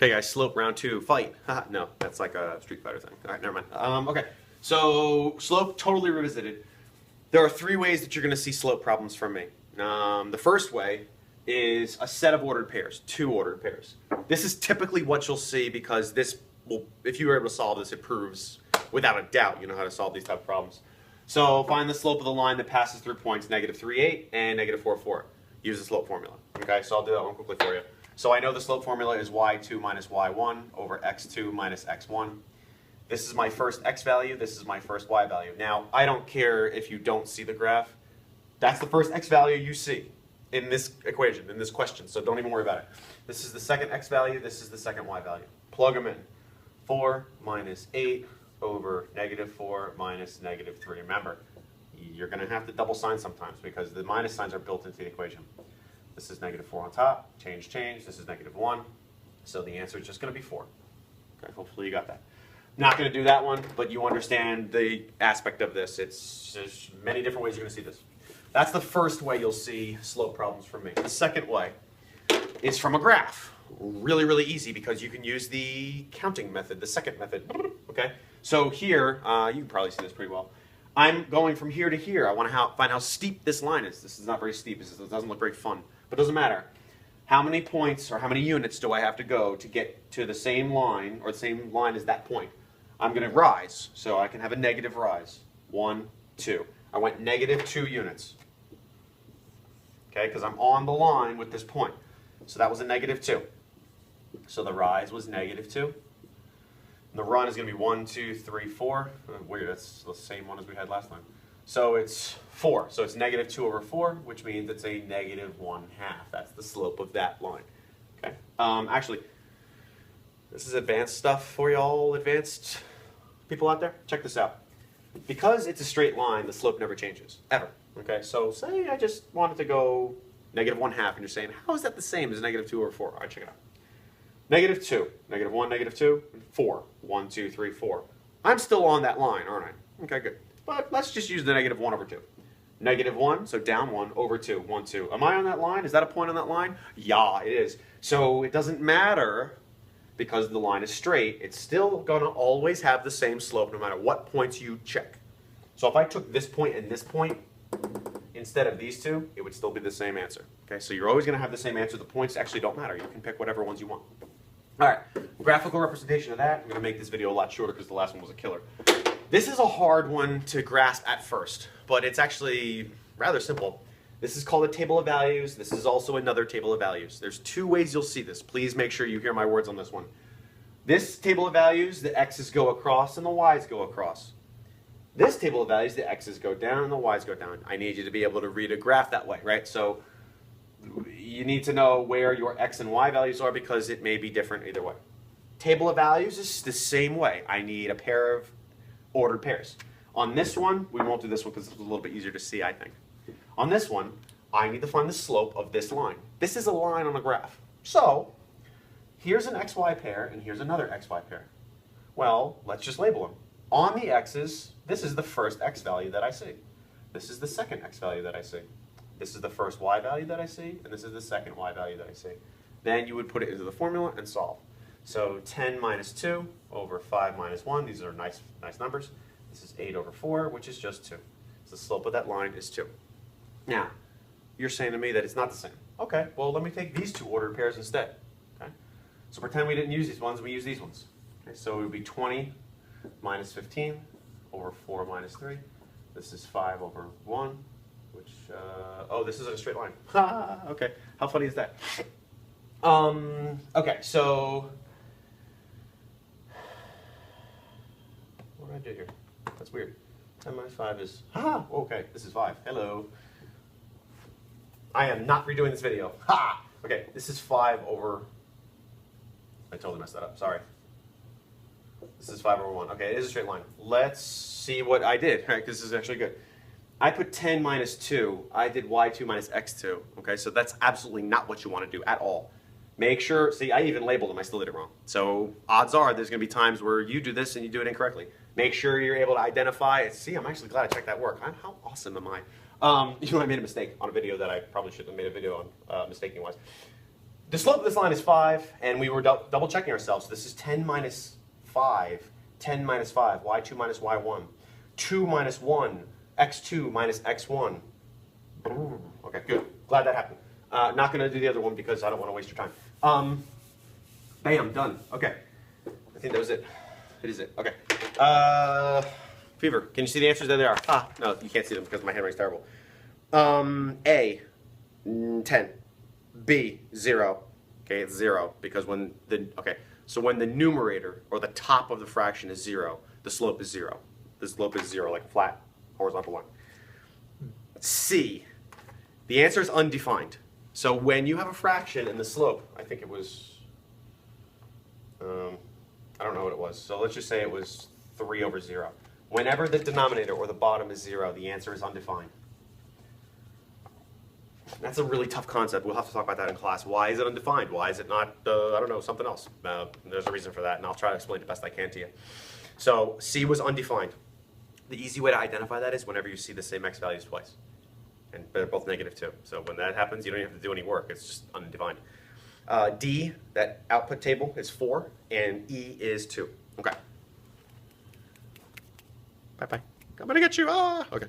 Okay, guys, slope round two, fight. No, that's like a Street Fighter thing. All right, never mind. Okay, so slope totally revisited. There are three ways that you're going to see slope problems from me. The first way is a set of ordered pairs, two ordered pairs. This is typically what you'll see because this will, if you were able to solve this, it proves without a doubt you know how to solve these type of problems. So find the slope of the line that passes through points -3,8 and -4,4. Use the slope formula. Okay, so I'll do that one quickly for you. So I know the slope formula is y2 minus y1 over x2 minus x1. This is my first x value, this is my first y value. Now, I don't care if you don't see the graph. That's the first x value you see in this equation, in this question, so don't even worry about it. This is the second x value, this is the second y value. Plug them in. 4 minus 8 over -4 minus -3. Remember, you're going to have to double sign sometimes because the minus signs are built into the equation. This is -4 on top, change, this is -1. So the answer is just going to be 4. Okay, hopefully you got that. Not going to do that one, but you understand the aspect of this. There's many different ways you're going to see this. That's the first way you'll see slope problems from me. The second way is from a graph. Really, really easy because you can use the counting method, the second method. Okay, so here, you can probably see this pretty well. I'm going from here to here. I want to find how steep this line is. This is not very steep. It doesn't look very fun, but it doesn't matter. How many points or how many units do I have to go to get to the same line or the same line as that point? I'm going to rise, so I can have a negative rise. 1, 2. I went -2 units. Okay, because I'm on the line with this point. So that was a -2. So the rise was -2. And the run is going to be 1, 2, 3, 4. Weird, that's the same one as we had last time. So it's 4. So it's -2 over 4, which means it's a -1/2. That's the slope of that line. Okay. Actually, this is advanced stuff for y'all advanced people out there. Check this out. Because it's a straight line, the slope never changes, ever. Okay, so say I just wanted to go -1/2, and you're saying, how is that the same as -2 over 4? All right, check it out. -2, -1, -2, 4. 1, 2, 3, 4. I'm still on that line, aren't I? Okay, good. But let's just use the -1 over 2. -1, so down 1 over 2, 1, 2. Am I on that line? Is that a point on that line? Yeah, it is. So it doesn't matter because the line is straight. It's still going to always have the same slope no matter what points you check. So if I took this point and this point instead of these two, it would still be the same answer. Okay, so you're always going to have the same answer. The points actually don't matter. You can pick whatever ones you want. All right, graphical representation of that. I'm going to make this video a lot shorter because the last one was a killer. This is a hard one to grasp at first, but it's actually rather simple. This is called a table of values. This is also another table of values. There's two ways you'll see this. Please make sure you hear my words on this one. This table of values, the x's go across and the y's go across. This table of values, the x's go down and the y's go down. I need you to be able to read a graph that way, right? So you need to know where your x and y values are because it may be different either way. Table of values is the same way. I need a pair of ordered pairs. On this one, we won't do this one because it's a little bit easier to see, I think. On this one, I need to find the slope of this line. This is a line on a graph. So here's an xy pair and here's another xy pair. Well, let's just label them. On the x's, this is the first x value that I see. This is the second x value that I see. This is the first y value that I see, and this is the second y value that I see. Then you would put it into the formula and solve. So 10 minus 2 over 5 minus 1, these are nice numbers. This is 8 over 4, which is just 2. So the slope of that line is 2. Now, you're saying to me that it's not the same. Okay, well let me take these two ordered pairs instead. Okay, so pretend we didn't use these ones, we use these ones. Okay, so it would be 20 minus 15 over 4 minus 3. This is 5 over 1, which, oh, this isn't a straight line. Okay, how funny is that? Okay, so, what did I do here? That's weird. 10 minus 5 is, okay, this is 5. Hello. I am not redoing this video. Ha! Okay, this is 5 over, I totally messed that up, sorry. This is 5 over 1. Okay, it is a straight line. Let's see what I did, right, because this is actually good. I put 10 minus 2. I did y2 minus x2. Okay, so that's absolutely not what you want to do at all. Make sure, see, I even labeled them. I still did it wrong. So odds are there's going to be times where you do this and you do it incorrectly. Make sure you're able to identify it. See, I'm actually glad I checked that work. How awesome am I? You know, I made a mistake on a video that I probably shouldn't have made a video on mistaking-wise. The slope of this line is 5, and we were double checking ourselves. So this is 10 minus 5, 10 minus 5, y2 minus y1, 2 minus 1, x2 minus x1. Okay, good. Glad that happened. Not going to do the other one because I don't want to waste your time. Bam, done. Okay. I think that was it. It is it. Okay. Fever, can you see the answers? There they are. Ah, no, you can't see them because my handwriting's terrible. A, 10. B, 0. Okay, it's 0 because when the numerator or the top of the fraction is 0, the slope is 0. The slope is 0, like a flat horizontal line. C, the answer is undefined. So when you have a fraction and the slope, I think it was, I don't know what it was. So let's just say it was 3 over 0. Whenever the denominator or the bottom is 0, the answer is undefined. That's a really tough concept. We'll have to talk about that in class. Why is it undefined? Why is it not, I don't know, something else? There's a reason for that, and I'll try to explain it the best I can to you. So C was undefined. The easy way to identify that is whenever you see the same x values twice. And they're both negative too. So when that happens, you don't even have to do any work. It's just undefined. D, that output table, is 4, and E is 2. Okay. Bye-bye. I'm going to get you. Ah! Okay.